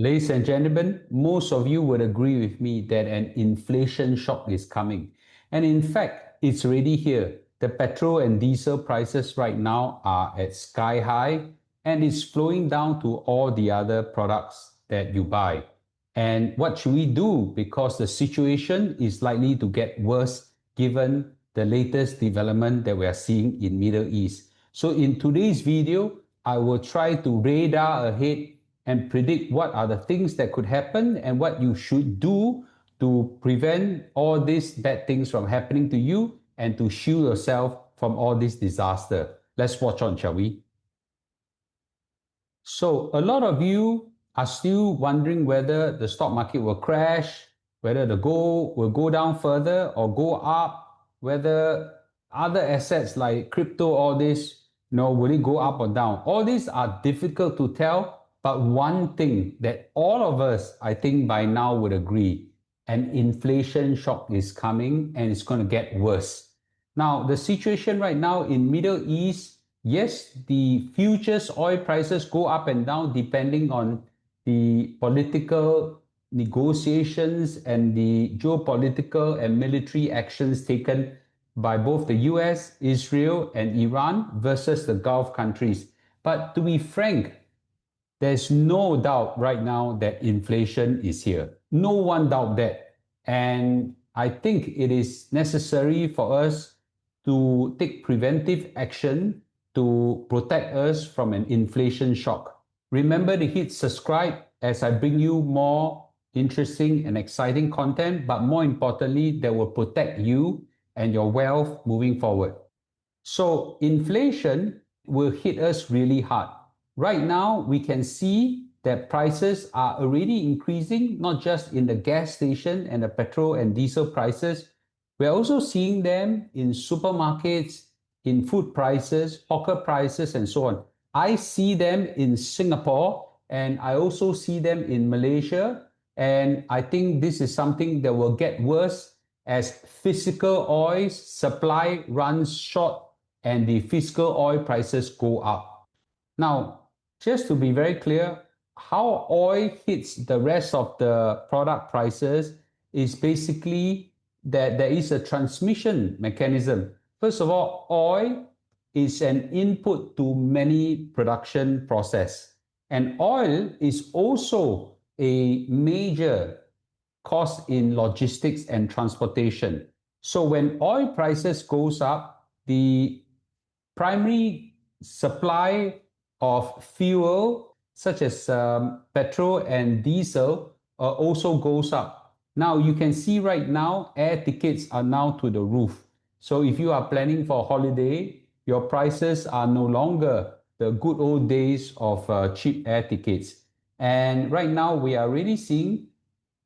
Ladies and gentlemen, most of you would agree with me that an inflation shock is coming. And in fact, it's already here. The petrol and diesel prices right now are at sky high and it's flowing down to all the other products that you buy. And what should we do? Because the situation is likely to get worse given the latest development that we are seeing in Middle East. So in today's video, I will try to radar ahead and predict what are the things that could happen and what you should do to prevent all these bad things from happening to you and to shield yourself from all this disaster. Let's watch on, shall we? So a lot of you are still wondering whether the stock market will crash, whether the gold will go down further or go up, whether other assets like crypto, all this, will it go up or down? All these are difficult to tell, but one thing that all of us, I think by now would agree, an inflation shock is coming and it's going to get worse. Now, the situation right now in Middle East, yes, the futures oil prices go up and down depending on the political negotiations and the geopolitical and military actions taken by both the US, Israel, and Iran versus the Gulf countries. But to be frank, there's no doubt right now that inflation is here. No one doubt that. And I think it is necessary for us to take preventive action to protect us from an inflation shock. Remember to hit subscribe as I bring you more interesting and exciting content, but more importantly, that will protect you and your wealth moving forward. So inflation will hit us really hard. Right now, we can see that prices are already increasing, not just in the gas station and the petrol and diesel prices. We're also seeing them in supermarkets, in food prices, hawker prices, and so on. I see them in Singapore, and I also see them in Malaysia. And I think this is something that will get worse as physical oil supply runs short and the physical oil prices go up. Now, just to be very clear, how oil hits the rest of the product prices is basically that there is a transmission mechanism. First of all, oil is an input to many production process. And oil is also a major cost in logistics and transportation. So when oil prices goes up, the primary supply of fuel, such as petrol and diesel, also goes up. Now you can see right now, air tickets are now to the roof. So if you are planning for a holiday, your prices are no longer the good old days of cheap air tickets. And right now we are really seeing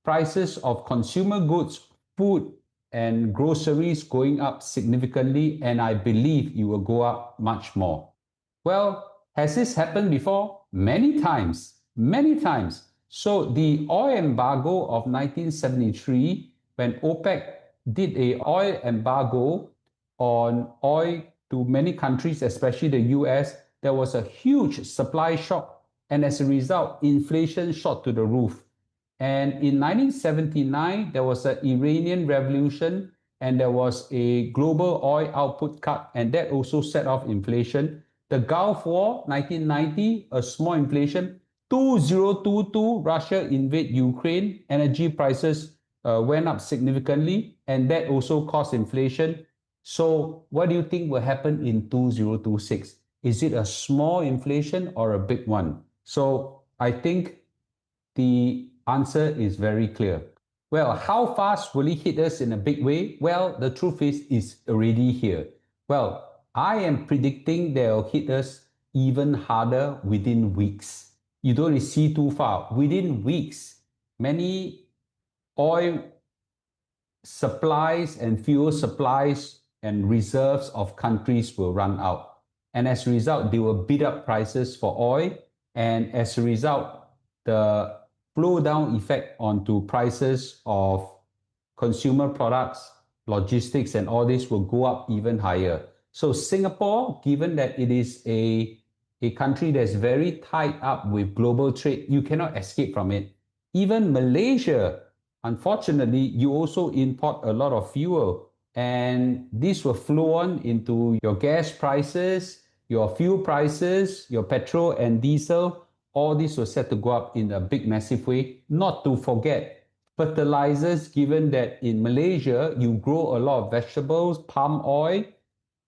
prices of consumer goods, food, and groceries going up significantly, and I believe it will go up much more. Well, has this happened before? Many times, many times. So the oil embargo of 1973, when OPEC did an oil embargo on oil to many countries, especially the US, there was a huge supply shock. And as a result, inflation shot to the roof. And in 1979, there was an Iranian revolution and there was a global oil output cut, and that also set off inflation. The Gulf War, 1990, a small inflation. 2022, Russia invade Ukraine, energy prices went up significantly, and that also caused inflation. So what do you think will happen in 2026? Is it a small inflation or a big one? So I think the answer is very clear. Well, how fast will it hit us in a big way? Well, the truth is, it's already here. Well, I am predicting they'll hit us even harder within weeks. You don't see too far. Within weeks, many oil supplies and fuel supplies and reserves of countries will run out. And as a result, they will bid up prices for oil. And as a result, the flow down effect onto prices of consumer products, logistics, and all this will go up even higher. So Singapore, given that it is a a country that's very tied up with global trade. You cannot escape from it. Even Malaysia, unfortunately, you also import a lot of fuel, and this will flow on into your gas prices, your fuel prices, your petrol and diesel. All this will set to go up in a big, massive way. Not to forget fertilizers, given that in Malaysia, you grow a lot of vegetables, palm oil,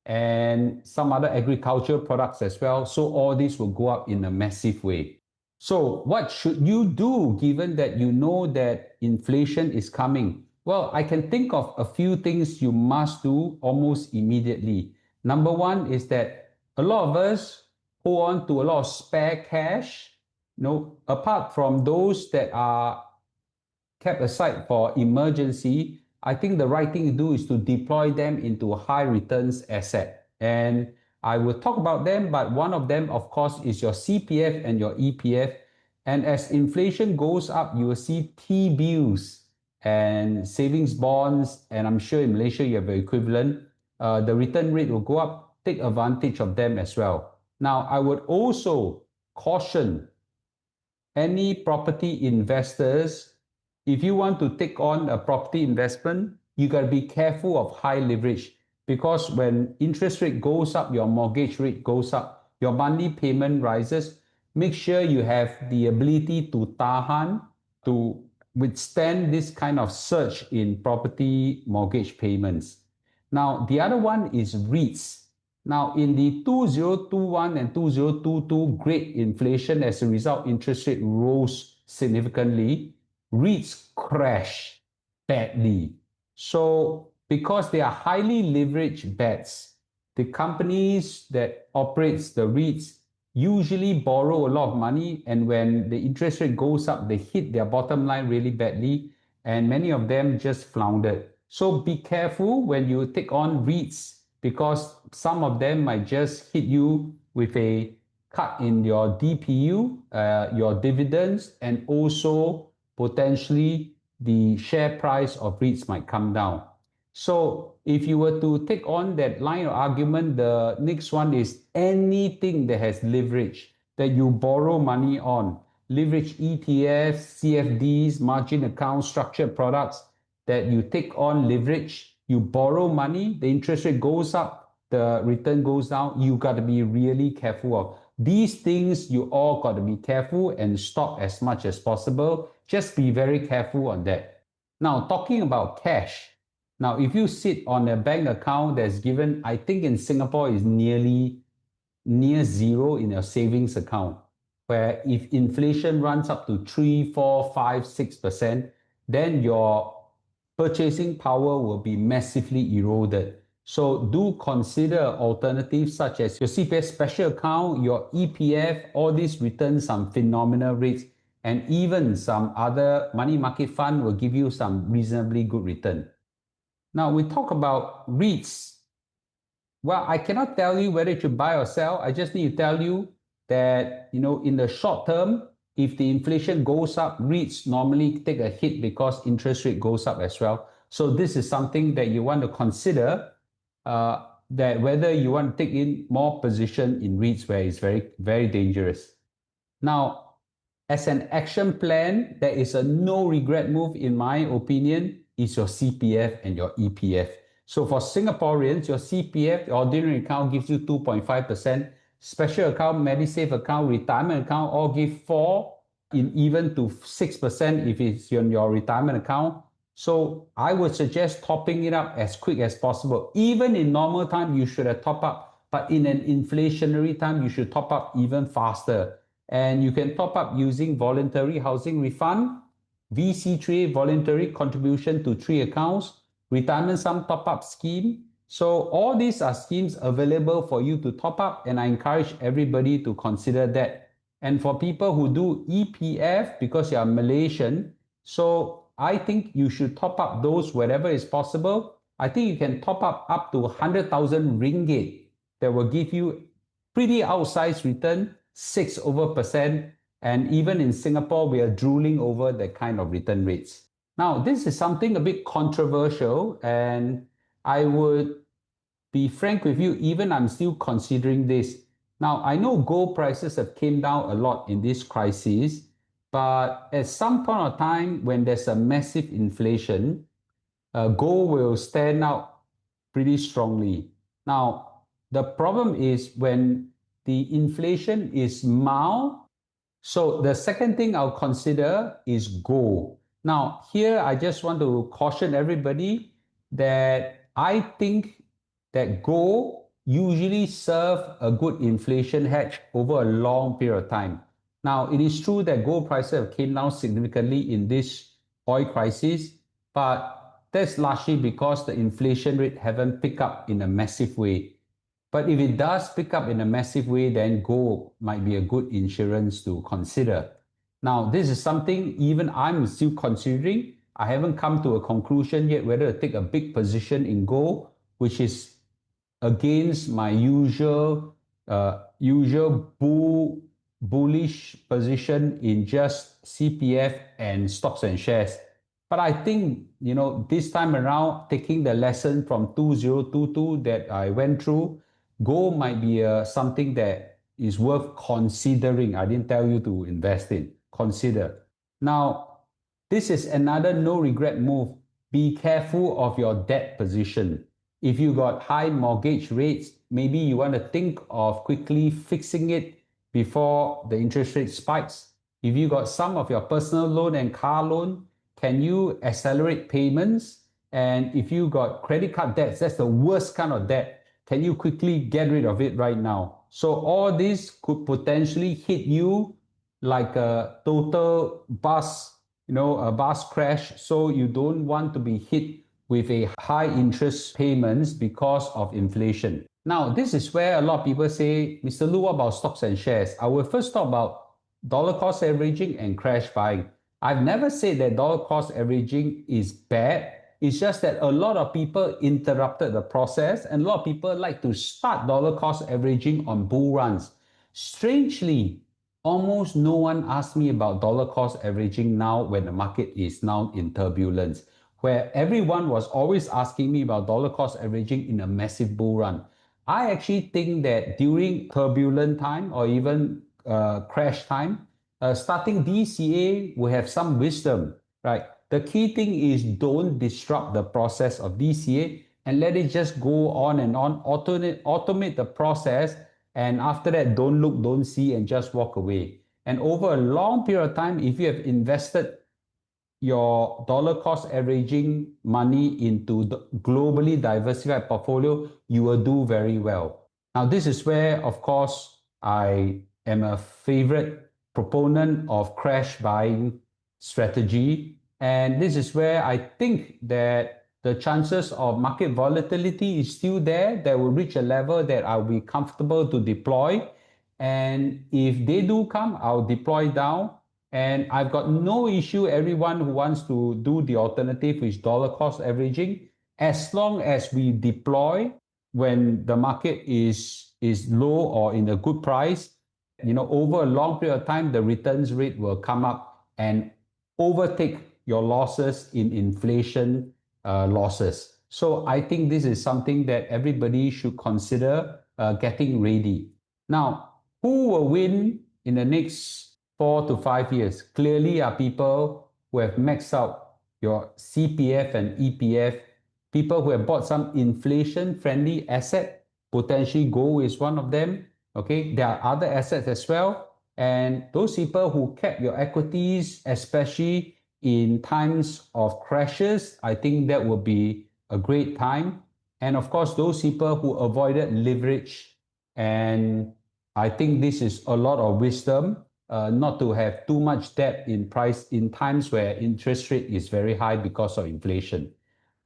and some other agricultural products as well. So all this will go up in a massive way. So what should you do given that you know that inflation is coming? Well, I can think of a few things you must do almost immediately. Number one is that a lot of us hold on to a lot of spare cash. Apart from those that are kept aside for emergency, I think the right thing to do is to deploy them into a high returns asset. And I will talk about them, but one of them, of course, is your CPF and your EPF. And as inflation goes up, you will see T-bills and savings bonds, and I'm sure in Malaysia you have the equivalent. The return rate will go up. Take advantage of them as well. Now, I would also caution any property investors, if you want to take on a property investment, you got to be careful of high leverage, because when interest rate goes up, your mortgage rate goes up, your monthly payment rises. Make sure you have the ability to tahan, to withstand this kind of surge in property mortgage payments. Now, the other one is REITs. Now, in the 2021 and 2022 great inflation, as a result, interest rate rose significantly. REITs crash badly. So, because they are highly leveraged bets, the companies that operates the REITs usually borrow a lot of money, and when the interest rate goes up, they hit their bottom line really badly, and many of them just floundered. So be careful when you take on REITs, because some of them might just hit you with a cut in your DPU, your dividends, and also potentially the share price of REITs might come down. So if you were to take on that line of argument, the next one is anything that has leverage that you borrow money on. Leverage ETFs, CFDs, margin accounts, structured products that you take on leverage, you borrow money, the interest rate goes up, the return goes down. You got to be really careful of these things. You all got to be careful and stop as much as possible. Just be very careful on that. Now, talking about cash. Now, if you sit on a bank account that's given, I think in Singapore is near zero in your savings account, where if inflation runs up to 3, 4, 5, 6%, then your purchasing power will be massively eroded. So do consider alternatives such as your CPF special account, your EPF. All these return some phenomenal rates, and even some other money market fund will give you some reasonably good return. Now we talk about REITs. Well, I cannot tell you whether you should buy or sell. I just need to tell you that, in the short term, if the inflation goes up, REITs normally take a hit because interest rate goes up as well. So this is something that you want to consider, that whether you want to take in more position in REITs, where it's very, very dangerous. Now, as an action plan, there is a no regret move, in my opinion, is your CPF and your EPF. So for Singaporeans, your CPF, your ordinary account, gives you 2.5%. Special account, Medisave account, retirement account all give 4, in even to 6% if it's in your retirement account. So I would suggest topping it up as quick as possible. Even in normal time, you should have top up, but in an inflationary time, you should top up even faster. And you can top up using voluntary housing refund, VC3, voluntary contribution to 3 accounts, retirement sum top-up scheme. So all these are schemes available for you to top up, and I encourage everybody to consider that. And for people who do EPF, because you are Malaysian, so I think you should top up those wherever is possible. I think you can top up to 100,000 ringgit. That will give you pretty outsized return, 6%. And even in Singapore, we are drooling over that kind of return rates. Now, this is something a bit controversial, and I would be frank with you, even I'm still considering this. Now, I know gold prices have came down a lot in this crisis, but at some point of time when there's a massive inflation, gold will stand out pretty strongly. Now, the problem is when the inflation is mild. So the second thing I'll consider is gold. Now, here I just want to caution everybody that I think that gold usually serve a good inflation hedge over a long period of time. Now, it is true that gold prices have came down significantly in this oil crisis, but that's largely because the inflation rate haven't picked up in a massive way. But if it does pick up in a massive way, then gold might be a good insurance to consider. Now, this is something even I'm still considering. I haven't come to a conclusion yet whether to take a big position in gold, which is against my usual bullish position in just CPF and stocks and shares. But I think, this time around, taking the lesson from 2022 that I went through, gold might be something that is worth considering. I didn't tell you to invest in. Consider. Now, this is another no regret move. Be careful of your debt position. If you got high mortgage rates, maybe you want to think of quickly fixing it before the interest rate spikes. If you got some of your personal loan and car loan, can you accelerate payments? And if you got credit card debts, that's the worst kind of debt. Can you quickly get rid of it right now? So all this could potentially hit you like a total bus, a bus crash. So you don't want to be hit with a high interest payments because of inflation. Now, this is where a lot of people say, Mr. Lu, what about stocks and shares? I will first talk about dollar cost averaging and crash buying. I've never said that dollar cost averaging is bad. It's just that a lot of people interrupted the process and a lot of people like to start dollar cost averaging on bull runs. Strangely, almost no one asked me about dollar cost averaging now when the market is now in turbulence, where everyone was always asking me about dollar cost averaging in a massive bull run. I actually think that during turbulent time or even crash time, starting DCA will have some wisdom, right? The key thing is don't disrupt the process of DCA and let it just go on and on, automate the process, and after that, don't look, don't see, and just walk away. And over a long period of time, if you have invested your dollar cost averaging money into the globally diversified portfolio, you will do very well. Now, this is where, of course, I am a favorite proponent of crash buying strategy. And this is where I think that the chances of market volatility is still there, that will reach a level that I'll be comfortable to deploy. And if they do come, I'll deploy down. And I've got no issue, everyone who wants to do the alternative with dollar cost averaging, as long as we deploy when the market is low or in a good price, over a long period of time, the returns rate will come up and overtake your losses in inflation losses. So I think this is something that everybody should consider getting ready. Now, who will win in the next 4 to 5 years? Clearly are people who have maxed out your CPF and EPF, people who have bought some inflation-friendly asset, potentially gold is one of them. Okay, there are other assets as well. And those people who kept your equities, especially in times of crashes, I think that will be a great time. And of course, those people who avoided leverage, and I think this is a lot of wisdom, not to have too much debt in times where interest rate is very high because of inflation.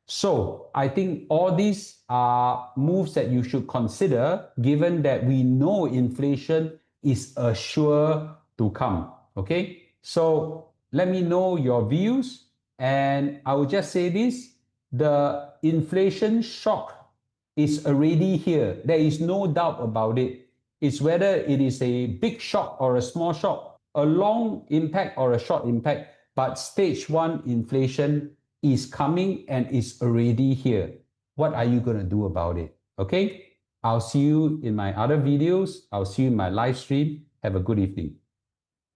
So I think all these are moves that you should consider, given that we know inflation is sure to come. Okay, so let me know your views, and I will just say this: the inflation shock is already here. There is no doubt about it. It's whether it is a big shock or a small shock, a long impact or a short impact, but stage one inflation is coming and is already here. What are you going to do about it? Okay? I'll see you in my other videos. I'll see you in my live stream. Have a good evening.